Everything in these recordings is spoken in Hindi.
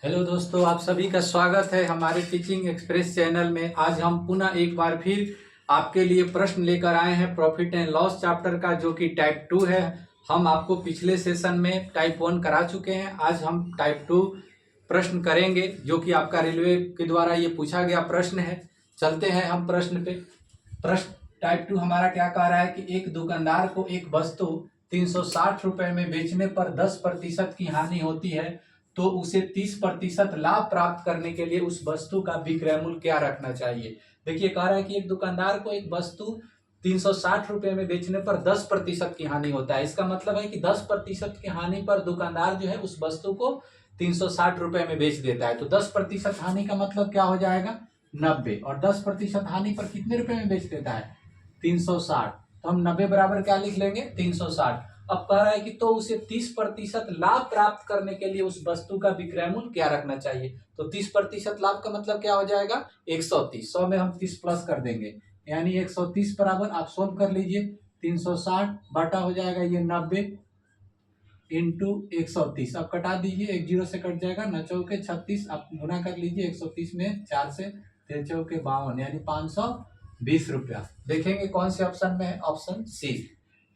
हेलो दोस्तों, आप सभी का स्वागत है हमारे टीचिंग एक्सप्रेस चैनल में। आज हम पुनः एक बार फिर आपके लिए प्रश्न लेकर आए हैं प्रॉफिट एंड लॉस चैप्टर का, जो कि टाइप 2 है। हम आपको पिछले सेशन में टाइप 1 करा चुके हैं। आज हम टाइप 2 प्रश्न करेंगे, जो कि आपका रेलवे के द्वारा ये पूछा गया प्रश्न है। चलते हैं हम प्रश्न पे। प्रश्न टाइप 2 हमारा क्या कह रहा है कि एक दुकानदार को एक वस्तु 360 रुपए में बेचने पर 10% की हानि होती है, तो उसे 30% लाभ प्राप्त करने के लिए उस वस्तु का विक्रय मूल्य क्या रखना चाहिए। देखिए, कह रहा है कि एक दुकानदार को एक वस्तु 360 रुपए में बेचने पर 10% की हानि होता है। इसका मतलब है कि 10% की हानि पर दुकानदार जो है उस वस्तु को 360 रुपए में बेच देता है। तो 10% हानि का मतलब क्या हो जाएगा, 90। और 10% हानि पर कितने रुपए में बेच देता है, 360। तो हम 90 बराबर क्या लिख लेंगे, 360। अब कह रहा है कि तो उसे 30% लाभ प्राप्त करने के लिए उस वस्तु का विक्रय मूल्य क्या रखना चाहिए। तो 30% लाभ का मतलब क्या हो जाएगा, 130। 100 में हम 30 प्लस कर देंगे, यानी 130 बराबर आप सोल्व कर लीजिए। 360 बटा हो जाएगा ये 90 इंटू 130। अब कटा दीजिए, एक जीरो से कट जाएगा, 9 चौके 36। आप गुना कर लीजिए 130 में 4 से, 3 चौके 52, यानी 520 रुपया। देखेंगे कौन से ऑप्शन में है, ऑप्शन सी।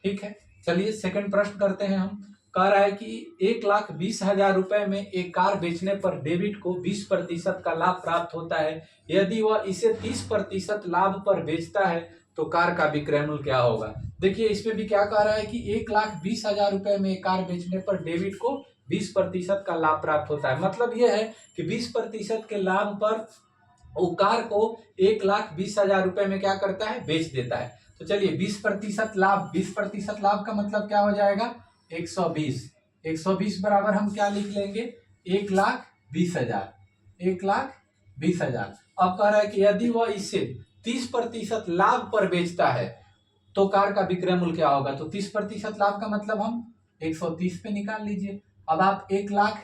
ठीक है, चलिए सेकंड प्रश्न करते हैं हम। कह रहा है कि 1,20,000 रुपए में एक कार बेचने पर डेबिट को 20% का लाभ प्राप्त होता है। यदि वह इसे 30% लाभ पर बेचता है तो कार का विक्रय मूल्य क्या होगा। देखिए, इसमें भी क्या कह रहा है कि 1,20,000 रुपए में कार बेचने पर डेबिट को 20% का लाभ प्राप्त होता है। मतलब यह है कि 20% के लाभ पर वो कार को 1,20,000 रुपए में क्या करता है, बेच देता है। तो चलिए 20% लाभ, 20% लाभ का मतलब क्या हो जाएगा, 120। 120 बराबर हम क्या लिख लेंगे, 1,20,000। 1,20,000। अब कह रहा है कि यदि वह इसे 30% लाभ पर बेचता है तो कार का विक्रय मूल्य क्या होगा। तो 30% लाभ का मतलब हम 130 पे निकाल लीजिए। अब आप 1,00,000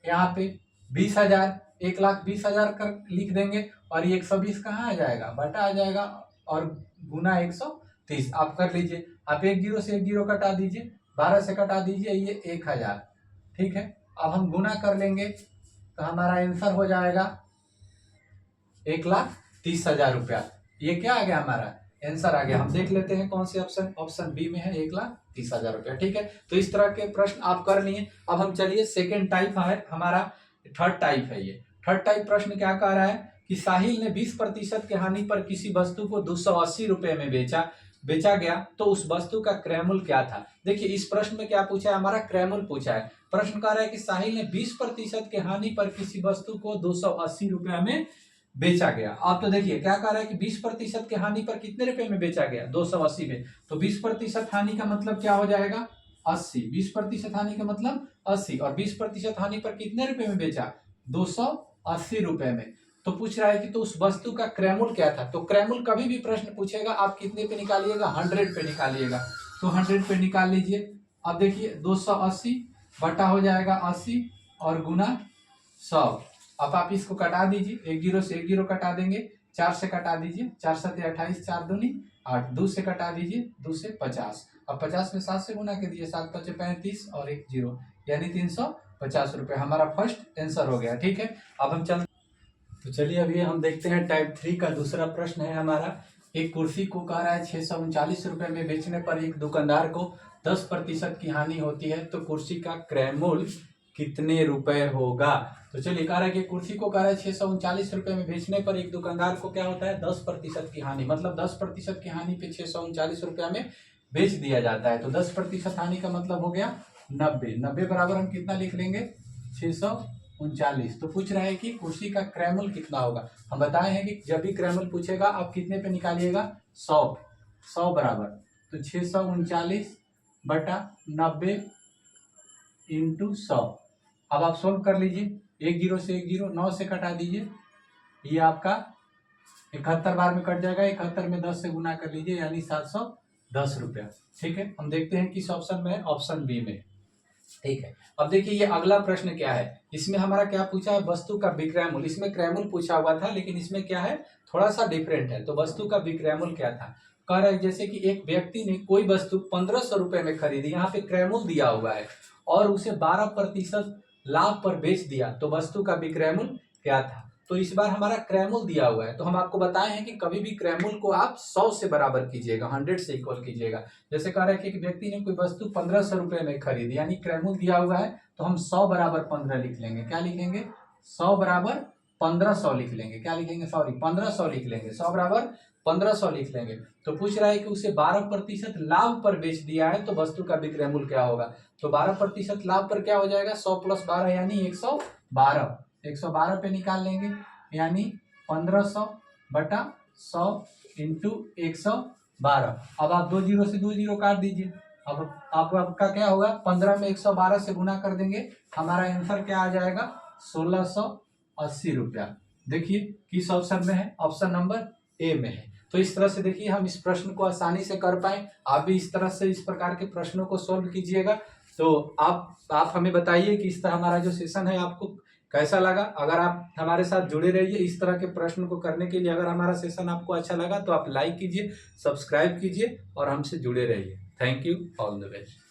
यहाँ पे 20,000, 1,20,000 कर लिख देंगे, और ये 120 कहाँ आ जाएगा, बटा आ जाएगा, और गुना 130 आप कर लीजिए। आप एक जीरो से एक जीरो कटा दीजिए, 12 से कटा दीजिए, ये 1,000। ठीक है, अब हम गुना कर लेंगे तो हमारा आंसर हो जाएगा 1,30,000 रुपया। ये क्या आ गया, हमारा आंसर आ गया। हम देख लेते हैं कौन से ऑप्शन, ऑप्शन बी में है 1,30,000 रुपया। ठीक है, तो इस तरह के प्रश्न आप कर लिए। अब हम चलिए सेकेंड टाइप है हमारा, थर्ड टाइप है ये। थर्ड टाइप प्रश्न क्या कह रहा है कि साहिल ने 20% की हानि पर किसी वस्तु को 280 रुपए में बेचा गया, तो उस वस्तु का क्रय मूल्य क्या था। देखिए, इस प्रश्न में क्या पूछा है, हमारा क्रय मूल्य पूछा है। प्रश्न कह रहा है कि साहिल ने 20% की हानि पर किसी वस्तु को 280 रुपया में बेचा गया। आप तो देखिए क्या कह रहा है कि 20% की हानि पर कितने रुपए में बेचा गया, 280 में। तो 20% हानि का मतलब क्या हो जाएगा, 80। 20% हानि का मतलब 80, और 20% हानि पर कितने रुपए में बेचा, 280 रुपए में। तो पूछ रहा है कि तो उस वस्तु का क्रय मूल्य क्या था। तो क्रय मूल्य कभी भी प्रश्न पूछेगा आप कितने पे निकालिएगा, 100 पे निकालिएगा। तो 100 पे निकाल लीजिए। अब देखिए 280 बटा हो जाएगा 80, और गुना 100। अब आप इसको कटा दीजिए, एक जीरो से एक जीरो कटा देंगे, 4 से कटा दीजिए, 4 सत्ते 28, 4 दूनी 8, 2 से कटा दीजिए, 2 से 50। अब 50 में 7 से गुना कर दीजिए, 7 पचे 35, और एक जीरो, यानी 350 रुपये। हमारा फर्स्ट आंसर हो गया। ठीक है, अब हम तो चलिए अभी हम देखते हैं टाइप 3 का दूसरा प्रश्न है हमारा। एक कुर्सी को कह रहा है 639 रुपए में बेचने पर एक दुकानदार को 10% की हानि होती है, तो कुर्सी का क्रय मूल्य कितने रुपए होगा। तो चलिए, कह रहा है कि कुर्सी को कह रहा है 639 रुपए में बेचने पर एक दुकानदार को क्या होता है, 10% की हानि, मतलब 10% की हानि पे 639 रुपया में बेच दिया जाता है। तो 10% हानि का मतलब हो गया 90। 90 बराबर हम कितना लिख लेंगे, 639। तो पूछ रहा है कि कुर्सी का क्रय मूल्य कितना होगा। हम बताए हैं कि जब भी क्रय मूल्य पूछेगा आप कितने पे निकालिएगा, 100 बराबर। तो 639 बटा 90 इंटू 100। अब आप सोल्व कर लीजिए, एक जीरो से एक जीरो, 9 से कटा दीजिए, ये आपका 71 बार में कट जाएगा, 71 में 10 से गुना कर लीजिए, यानी 710 रुपया। ठीक है, हम देखते हैं किस ऑप्शन में है, ऑप्शन बी में। ठीक है, अब देखिए ये अगला प्रश्न क्या है। इसमें हमारा क्या पूछा है, वस्तु का विक्रय मूल्य। इसमें क्रय मूल्य पूछा हुआ था, लेकिन इसमें क्या है, थोड़ा सा डिफरेंट है। तो वस्तु का विक्रय मूल्य क्या था, कह रहा है जैसे कि एक व्यक्ति ने कोई वस्तु 1500 रुपए में खरीदी, यहाँ पे क्रय मूल्य दिया हुआ है, और उसे 12% लाभ पर बेच दिया तो वस्तु का विक्रय मूल्य क्या था। तो इस बार हमारा क्रय मूल्य दिया हुआ है, तो हम आपको बताए हैं कि कभी भी क्रय मूल्य को आप 100 से बराबर कीजिएगा, 100 से इक्वल कीजिएगा। जैसे कह रहे हैं कि एक व्यक्ति ने कोई वस्तु 1500 रुपए में खरीदी, यानी क्रय मूल्य दिया हुआ है, तो हम 100 बराबर 15 लिख लेंगे। क्या लिखेंगे? 100 बराबर 1500 लिख लेंगे। क्या लिखेंगे? सॉरी, 1500 लिख लेंगे। 100 बराबर 1500 लिख लेंगे। तो पूछ रहा है कि उसे 12% लाभ पर बेच दिया है तो वस्तु का विक्रय मूल्य क्या होगा। तो 12% लाभ पर क्या हो जाएगा? 100 + 12 यानी 112। 112 पे निकाल लेंगे, यानी 1500 बटा 100 इंटू 112। अब आप 2 जीरो से 2 जीरो काट दीजिए। अब आपका क्या होगा? 15 में 112 से गुना कर देंगे, हमारा आंसर क्या आ जाएगा? 1680 रुपया। देखिए किस ऑप्शन में है? ऑप्शन नंबर ए में है। तो इस तरह से देखिए हम इस प्रश्न को आसानी से कर पाए। आप भी इस तरह से इस प्रकार के प्रश्नों को सोल्व कीजिएगा। तो आप हमें बताइए कि इस तरह हमारा जो सेशन है आपको कैसा लगा। अगर आप हमारे साथ जुड़े रहिए इस तरह के प्रश्न को करने के लिए। अगर हमारा सेशन आपको अच्छा लगा तो आप लाइक कीजिए, सब्सक्राइब कीजिए और हमसे जुड़े रहिए। Thank you, all the best.